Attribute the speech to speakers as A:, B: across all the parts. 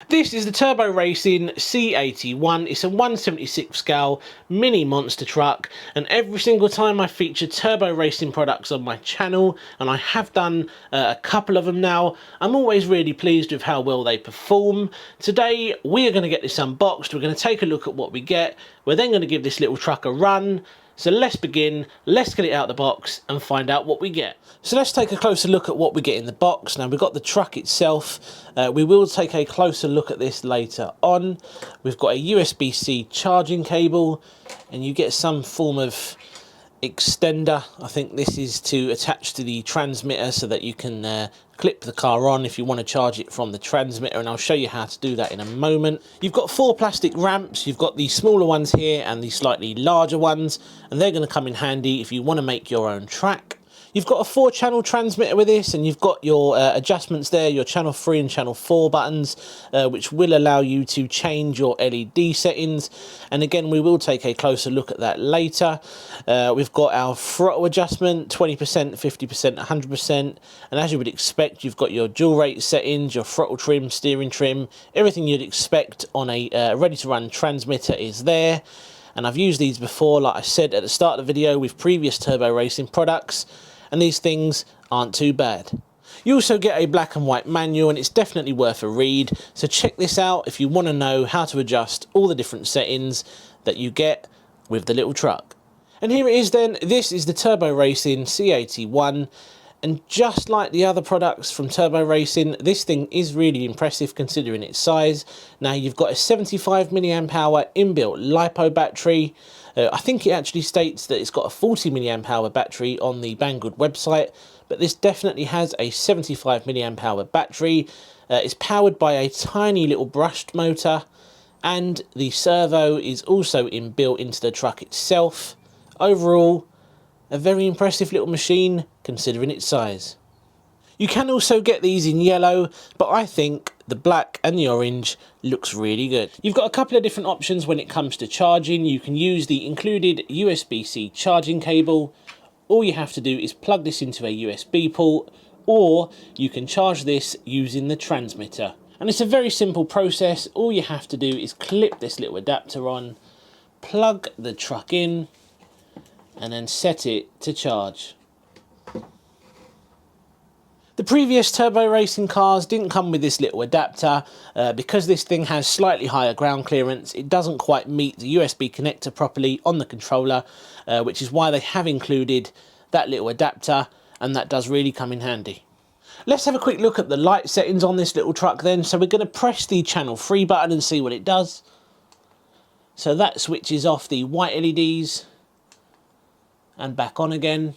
A: This is the Turbo Racing C81. It's a 1/76 scale mini monster truck, and every single time I feature Turbo Racing products on my channel, and I have done a couple of them now, I'm always really pleased with how well they perform. Today we are going to get this unboxed. We're going to take a look at what we get. We're then going to give this little truck a run. So let's begin, let's get it out of the box and find out what we get. So let's take a closer look at what we get in the box. Now we've got the truck itself. We will take a closer look at this later on. We've got a USB-C charging cable, and you get some form of extender. I think this is to attach to the transmitter so that you can clip the car on if you want to charge it from the transmitter, and I'll show you how to do that in a moment. You've got 4 plastic ramps. You've got the smaller ones here and the slightly larger ones, and they're going to come in handy if you want to make your own track. You've got a 4-channel transmitter with this, and you've got your adjustments there, your channel 3 and channel 4 buttons, which will allow you to change your LED settings. And again, we will take a closer look at that later. We've got our throttle adjustment, 20%, 50%, 100%. And as you would expect, you've got your dual rate settings, your throttle trim, steering trim, everything you'd expect on a ready-to-run transmitter is there. And I've used these before, like I said at the start of the video, with previous Turbo Racing products, and these things aren't too bad. You also get a black and white manual, and it's definitely worth a read, so check this out if you want to know how to adjust all the different settings that you get with the little truck. And here it is then. This is the Turbo Racing C81, and just like the other products from Turbo Racing, this thing is really impressive considering its size. Now you've got a 75 milliamp hour inbuilt LiPo battery. I think it actually states that it's got a 40 milliamp hour battery on the Banggood website, but this definitely has a 75 milliamp hour battery. It's powered by a tiny little brushed motor, and the servo is also inbuilt into the truck itself. Overall, a very impressive little machine considering its size. You can also get these in yellow, but I think the black and the orange looks really good. You've got a couple of different options when it comes to charging. You can use the included USB-C charging cable. All you have to do is plug this into a USB port, or you can charge this using the transmitter. And it's a very simple process. All you have to do is clip this little adapter on, plug the truck in, and then set it to charge. The previous Turbo Racing cars didn't come with this little adapter. Because this thing has slightly higher ground clearance, it doesn't quite meet the USB connector properly on the controller, which is why they have included that little adapter, and that does really come in handy. Let's have a quick look at the light settings on this little truck then. So we're going to press the channel 3 button and see what it does. So that switches off the white LEDs and back on again.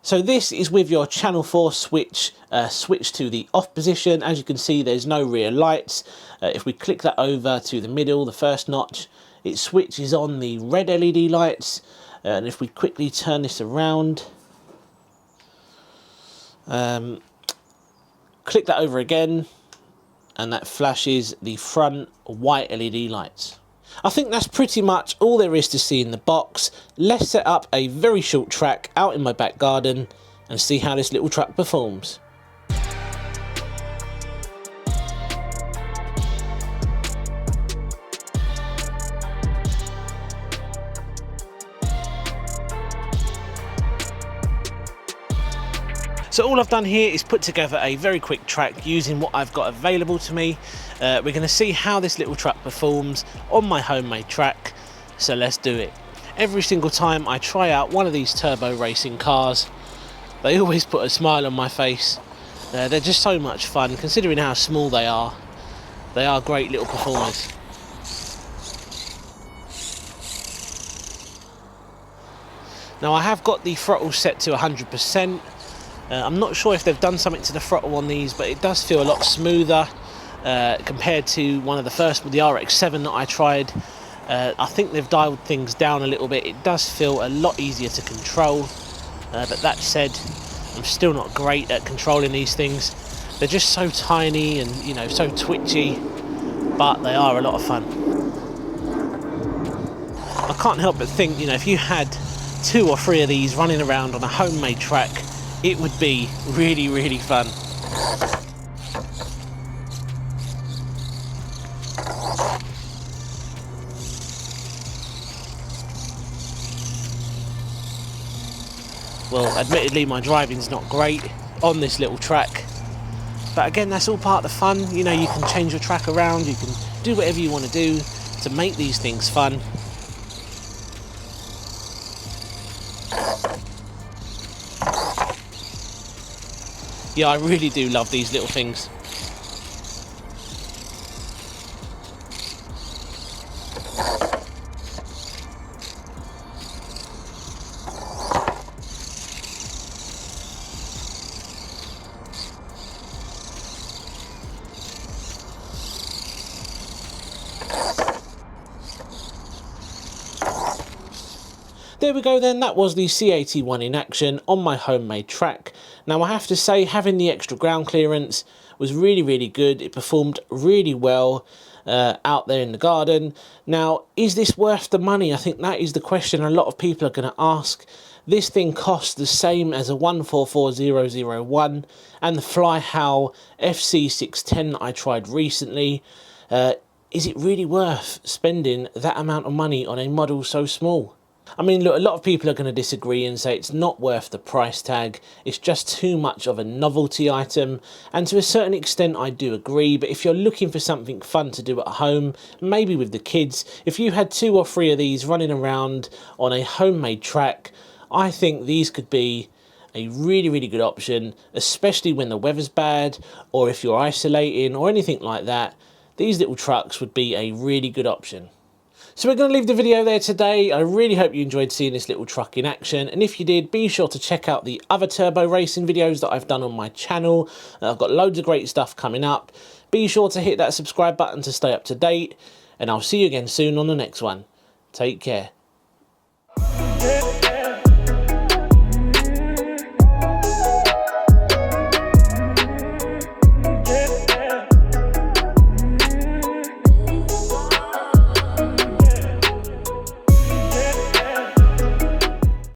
A: So this is with your channel 4 switch switched to the off position. As you can see, there's no rear lights. If we click that over to the middle, the first notch, it switches on the red LED lights. And if we quickly turn this around, click that over again, and that flashes the front white LED lights. I think that's pretty much all there is to see in the box. Let's set up a very short track out in my back garden and see how this little truck performs. So all I've done here is put together a very quick track using what I've got available to me. We're going to see how this little truck performs on my homemade track, so let's do it. Every single time I try out one of these Turbo Racing cars, they always put a smile on my face. They're just so much fun considering how small they are. They are great little performers. Now I have got the throttle set to 100%. I'm not sure if they've done something to the throttle on these, but it does feel a lot smoother compared to one of the first with the RX-7 that I tried. I think they've dialed things down a little bit. It does feel a lot easier to control, but that said, I'm still not great at controlling these things. They're just so tiny and, you know, so twitchy, but they are a lot of fun. I can't help but think, you know, if you had 2 or 3 of these running around on a homemade track, it would be really, really fun. Well, admittedly my driving's not great on this little track, but again, that's all part of the fun. You know, you can change your track around, you can do whatever you want to do to make these things fun. Yeah, I really do love these little things. There we go then, that was the C81 in action on my homemade track. Now I have to say, having the extra ground clearance was really good. It performed really well out there in the garden. Now, is this worth the money? I think that is the question a lot of people are going to ask. This thing costs the same as a 144001 and the Flyhow FC610 I tried recently. Is it really worth spending that amount of money on a model so small? I mean, look, a lot of people are going to disagree and say it's not worth the price tag, it's just too much of a novelty item, and to a certain extent I do agree, but if you're looking for something fun to do at home, maybe with the kids, if you had 2 or 3 of these running around on a homemade track, I think these could be a really good option, especially when the weather's bad, or if you're isolating or anything like that. These little trucks would be a really good option. So we're going to leave the video there today. I really hope you enjoyed seeing this little truck in action, and if you did, be sure to check out the other turbo racing videos that I've done on my channel. I've got loads of great stuff coming up. Be sure to hit that subscribe button to stay up to date, and I'll see you again soon on the next one. Take care.